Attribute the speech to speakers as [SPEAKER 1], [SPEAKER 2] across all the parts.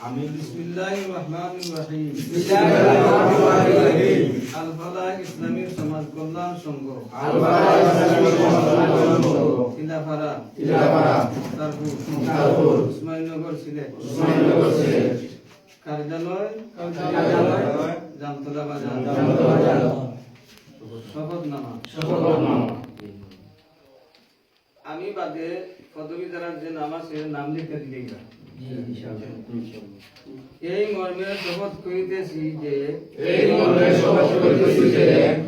[SPEAKER 1] আমি বিসমিল্লাহির রহমানির রহিম আল ফালাহ ইসলামী সমাজ কল্যাণ সংঘ টিলাপাড়া তারপুর উসমানীনগর সিলেট কার্যালয় জামতলা বাজার শপথনামা আমি বাদে পদবী দ্বারা যে নাম আছে নাম লিখে দিলেই না। এই মর্মে শপথ করিতেছি যে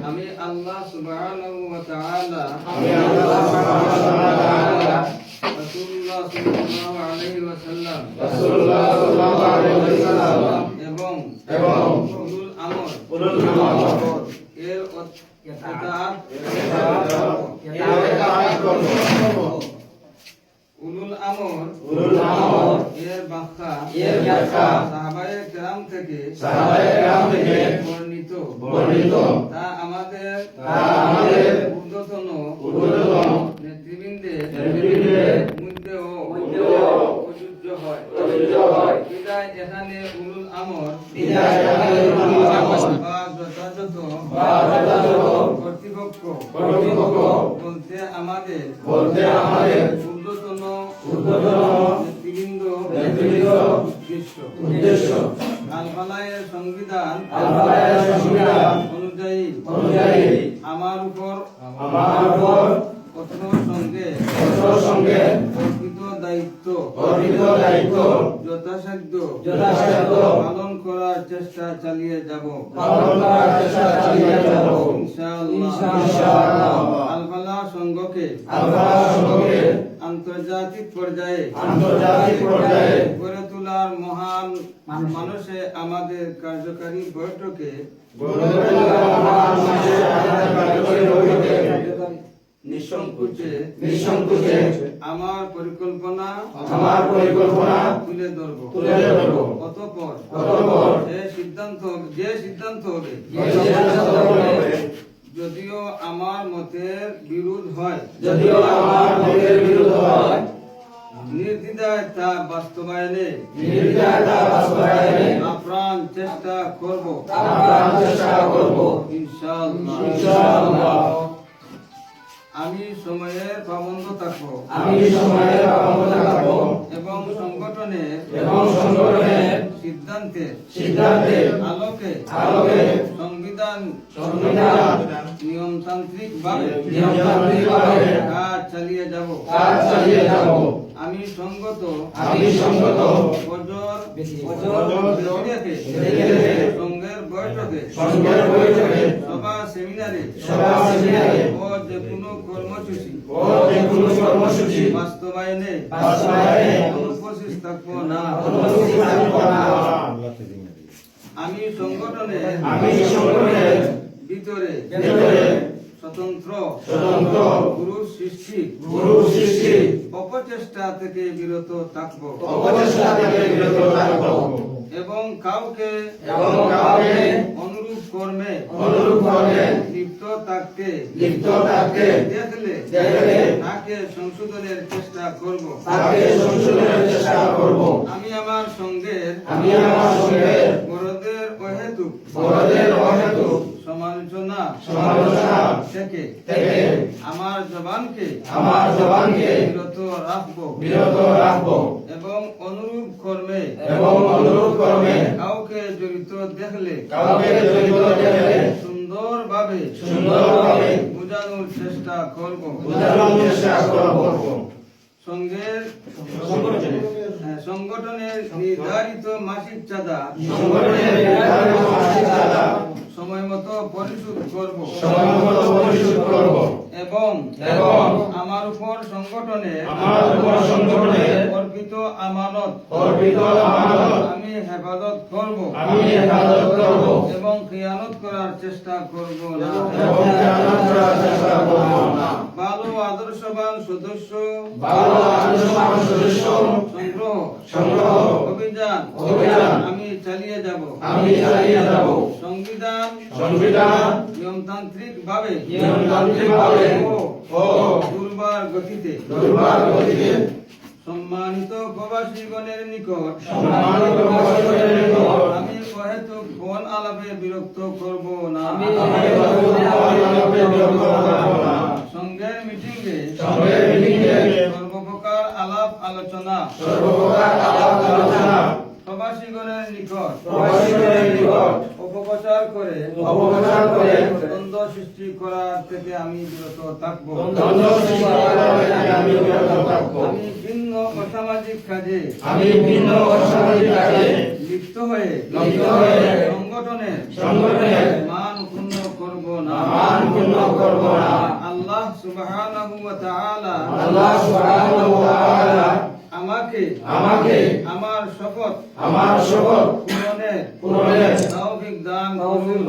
[SPEAKER 1] আমি আল্লাহ সুবহানাহু ওয়া তাআলা রাসূলুল্লাহ সাল্লাল্লাহু আলাইহি ওয়াসাল্লাম এবং উলুল আমর এর ইতাআত উলুল আমর এর ব্যাখ্যা সাহাবায়ে কেরাম থেকে বর্ণিত তা আমাদের ঊর্ধ্বতন নেতৃবৃন্দের মধ্যেও প্রযোজ্য হয়। বিদায় এখানে উলুল আমর বা যথাযথ কর্তৃপক্ষ বলতে আমাদের ঊর্ধ্বতন নেতৃবৃন্দ উদ্দেশ্য আল ফালাহের সংবিধান অনুযায়ী আমার উপর কঠোর সঙ্গে অর্পিত দায়িত্ব যথাসাধ্য পালন করার চেষ্টা চালিয়ে যাব ইনশাআল্লাহ। আল ফালাহ সংঘকে আন্তর্জাতিক পর্যায়ে গড়ে তোলার মহান মানুষে আমাদের কার্যকারী বৈঠকে নিঃসংকোচে আমার পরিকল্পনা তুলে ধরব। অতঃপর যে সিদ্ধান্ত হবে যদিও আমার মতের বিরোধ হয় নির্দ্বিধায় তা বাস্তবায়নে আপ্রাণ চেষ্টা করব ইনশাআল্লাহ। আমি সময়ের পাবন্ধ থাকব এবং সংগঠনের সিদ্ধান্তের আলোকে সংবিধান নিয়মতান্ত্রিক ভাবে কাজ চালিয়ে যাব। আমি সঙ্গত সংঘের বৈঠকে সভা সেমিনারে ও যে কোনো কর্মসূচি বাস্তবায়নে অনুপস্থিত থাকব না। আমি সংগঠনের ভিতরে স্বতন্ত্র গুরু সৃষ্টি অপচেষ্টা থেকে বিরত থাকব এবং কাউকে অনুরূপ কর্মে লিপ্ত থাকতে দেখলে তাকে সংশোধনের চেষ্টা করব। আমি আমার সঙ্গের বড়দের অহেতুক সমালোচনা থেকে আমার জবানকে বিরত রাখবো এবং অনুরূপ কর্মে কাউকে জড়িত দেখলে সুন্দরভাবে বোঝানোর চেষ্টা করব। সংগঠনের নির্ধারিত মাসিক চাঁদা সময় মতো পরিশোধ করব এবং আমার উপর সংগঠনের অর্পিত আমানত আমি হেফাজত করব এবং খিয়ানত করার চেষ্টা করব না। ভালো আদর্শবান সদস্য সংগ্রহ অভিযান আমি চালিয়ে যাব। সংবিধান নিয়মতান্ত্রিক ভাবে ও দুর্বার গতিতে সম্মানিত প্রবাসীগণের নিকট
[SPEAKER 2] সম্মানিত প্রবাসীগণের নিকট
[SPEAKER 1] আমি অহেতুক ফোন আলাপে বিরক্ত করব না।
[SPEAKER 2] আমি অহেতুক ফোন আলাপে বিরক্ত করব না।
[SPEAKER 1] সঙ্গের মিটিংয়ে
[SPEAKER 2] সর্বপ্রকার
[SPEAKER 1] আলাপ আলোচনা প্রবাসীগণের নিকট অপপ্রচার করে দ্বন্দ্ব সৃষ্টি করার থেকে আমি বিরত থাকব। আমি ভিন্ন অসামাজিক কাজে লিপ্ত হয়ে সংগঠনের মান ক্ষুণ্ণ করব না। আল্লাহ সুবহানাহু ওয়া তাআলা আমাকে আমার শপথ পূরণের তৌফিক দান করুন।